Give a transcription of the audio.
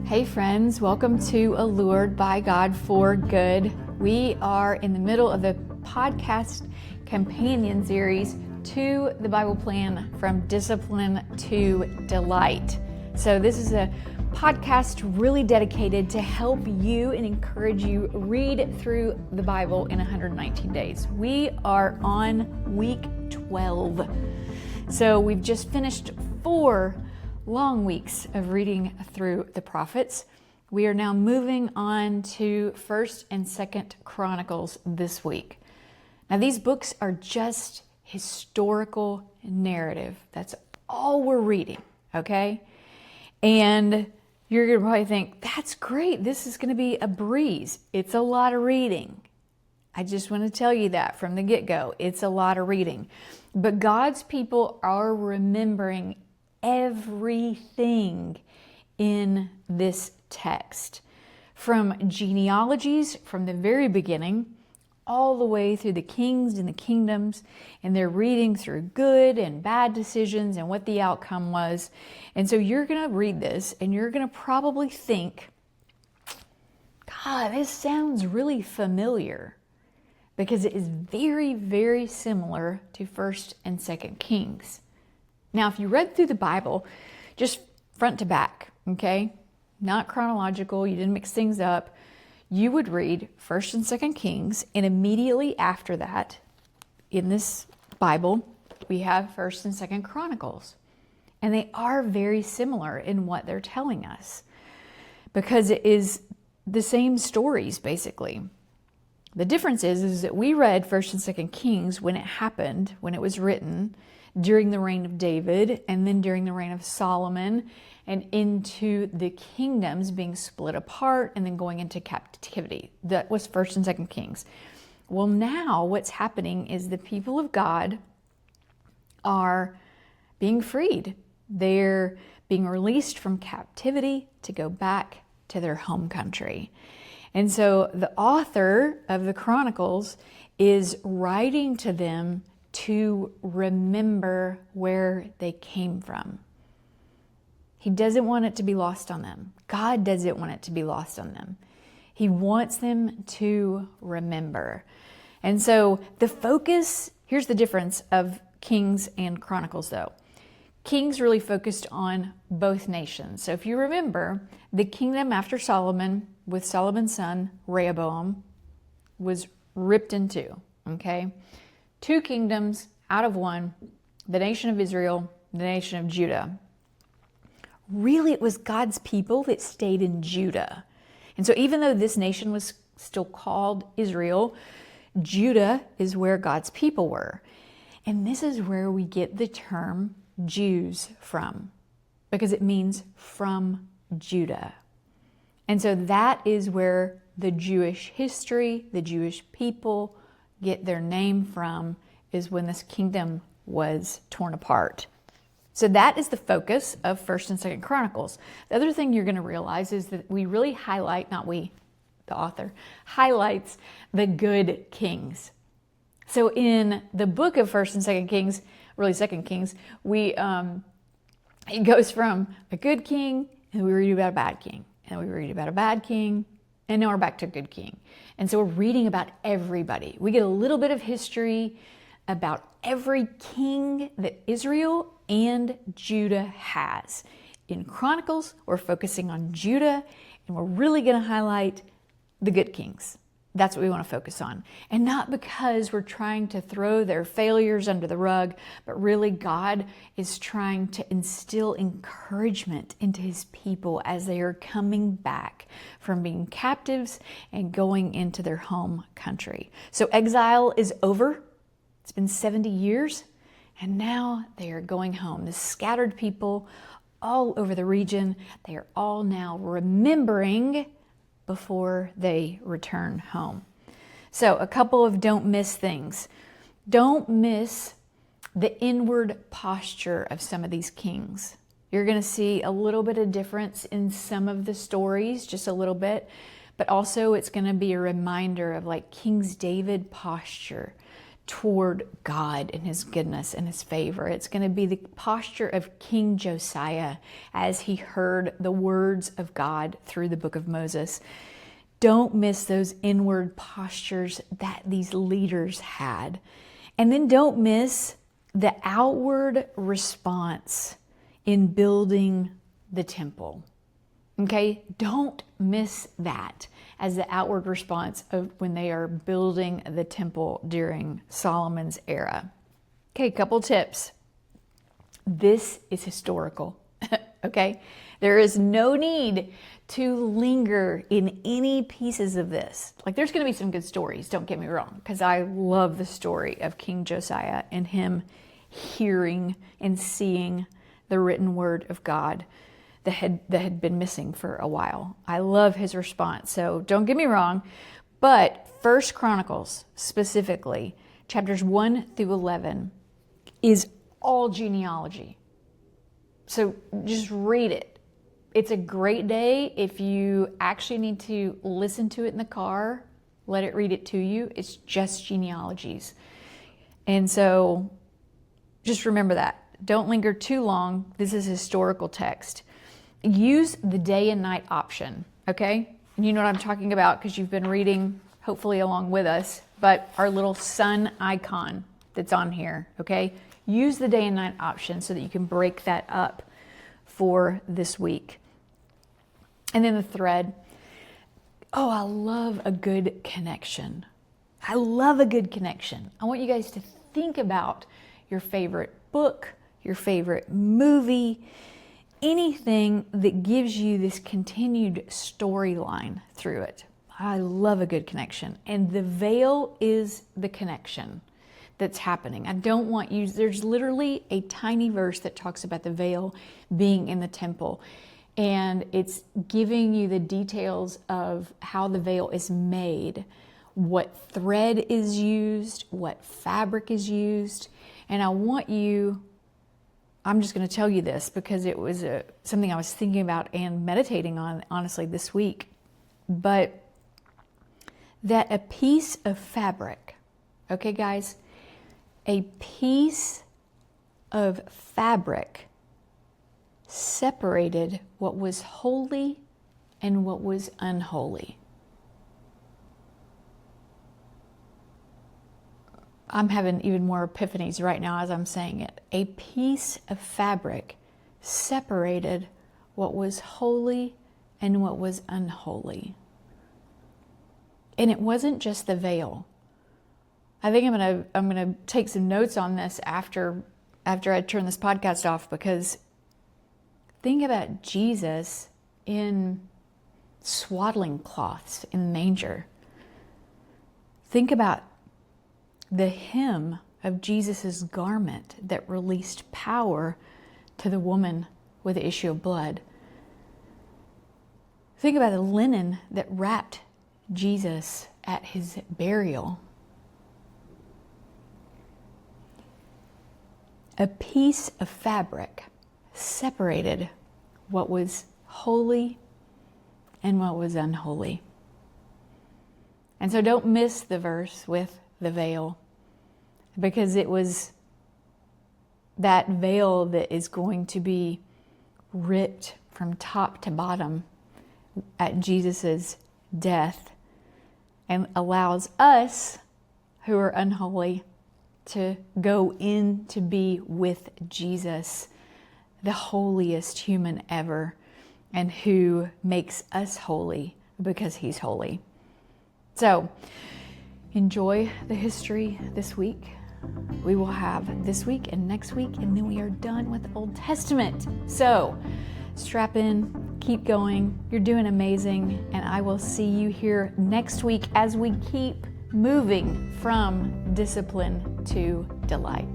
Hey friends, welcome to Allured by God for Good. We are in the middle of the podcast companion series to the Bible plan from discipline to delight. So this is a podcast really dedicated to help you and encourage you read through the Bible in 119 days. We are on week 12. So we've just finished 4 long weeks of reading through the prophets. We are now moving on to 1st and 2nd Chronicles this week. Now these books are just historical narrative. That's all we're reading, okay? And you're gonna probably think, that's great, this is gonna be a breeze. It's a lot of reading. I just want to tell you that from the get-go. It's a lot of reading. But God's people are remembering everything in this text, from genealogies from the very beginning all the way through the kings and the kingdoms, and they're reading through good and bad decisions and what the outcome was. And so you're going to read this and you're going to probably think, God, this sounds really familiar, because it is very, very similar to 1st and 2nd Kings. Now, if you read through the Bible, just front to back, okay? Not chronological, you didn't mix things up. You would read 1st and 2nd Kings, and immediately after that, in this Bible, we have 1st and 2nd Chronicles. And they are very similar in what they're telling us, because it is the same stories, basically. The difference is that we read 1st and 2nd Kings when it happened, when it was written, during the reign of David, and then during the reign of Solomon, and into the kingdoms being split apart and then going into captivity. That was 1st and 2nd Kings. Well, now what's happening is the people of God are being freed. They're being released from captivity to go back to their home country. And so the author of the Chronicles is writing to them to remember where they came from. He doesn't want it to be lost on them. God doesn't want it to be lost on them. He wants them to remember. And so the focus, here's the difference of Kings and Chronicles though. Kings really focused on both nations. So if you remember, the kingdom after Solomon, with Solomon's son, Rehoboam, was ripped in two, okay? 2 kingdoms out of one, the nation of Israel, the nation of Judah. Really, it was God's people that stayed in Judah. And so even though this nation was still called Israel, Judah is where God's people were. And this is where we get the term Jews from, because it means from Judah. And so that is where the Jewish history, the Jewish people get their name from, is when this kingdom was torn apart. So that is the focus of 1st and 2nd Chronicles. The other thing you're going to realize is that we really highlight, not we, the author, highlights the good kings. So in the book of 1st and 2nd Kings, really 2nd Kings, it goes from a good king, and we read about a bad king, and we read about a bad king, and now we're back to a good king. And so we're reading about everybody. We get a little bit of history about every king that Israel and Judah has. In Chronicles, we're focusing on Judah, and we're really going to highlight the good kings. That's what we want to focus on. And not because we're trying to throw their failures under the rug, but really God is trying to instill encouragement into his people as they are coming back from being captives and going into their home country. So exile is over. It's been 70 years, and now they are going home. The scattered people all over the region, they are all now remembering before they return home. So a couple of don't miss things. Don't miss the inward posture of some of these kings. You're going to see a little bit of difference in some of the stories, just a little bit, but also it's going to be a reminder of like King David's posture toward God and his goodness and his favor. It's going to be the posture of King Josiah as he heard the words of God through the book of Moses. Don't miss those inward postures that these leaders had. And then don't miss the outward response in building the temple. Okay? Don't miss that as the outward response of when they are building the temple during Solomon's era. Okay, couple tips. This is historical, okay? There is no need to linger in any pieces of this. Like, there's going to be some good stories, don't get me wrong, because I love the story of King Josiah and him hearing and seeing the written word of God that had been missing for a while. I love his response. So don't get me wrong, but 1 Chronicles specifically, chapters 1 through 11, is all genealogy. So just read it. It's a great day if you actually need to listen to it in the car, let it read it to you. It's just genealogies. And so just remember that. Don't linger too long. This is historical text. Use the day and night option, okay? You know what I'm talking about because you've been reading, hopefully along with us, but our little sun icon that's on here, okay? Use the day and night option so that you can break that up for this week. And then the thread. Oh, I love a good connection. I love a good connection. I want you guys to think about your favorite book, your favorite movie, anything that gives you this continued storyline through it. I love a good connection. And the veil is the connection that's happening. I don't want you, there's literally a tiny verse that talks about the veil being in the temple. And it's giving you the details of how the veil is made, what thread is used, what fabric is used. And I want you, I'm just going to tell you this because it was something I was thinking about and meditating on, honestly, this week. But that a piece of fabric, okay, guys, a piece of fabric separated what was holy and what was unholy. I'm having even more epiphanies right now as I'm saying it. A piece of fabric separated what was holy and what was unholy. And it wasn't just the veil. I think I'm gonna take some notes on this after I turn this podcast off, because think about Jesus in swaddling cloths in the manger. Think about the hem of Jesus's garment that released power to the woman with the issue of blood. Think about the linen that wrapped Jesus at his burial. A piece of fabric separated what was holy and what was unholy. And so don't miss the verse with the veil, because it was that veil that is going to be ripped from top to bottom at Jesus's death and allows us who are unholy to go in to be with Jesus, the holiest human ever, and who makes us holy because he's holy. So enjoy the history this week. We will have this week and next week, and then we are done with the Old Testament. So strap in, keep going. You're doing amazing, and I will see you here next week as we keep moving from discipline to delight.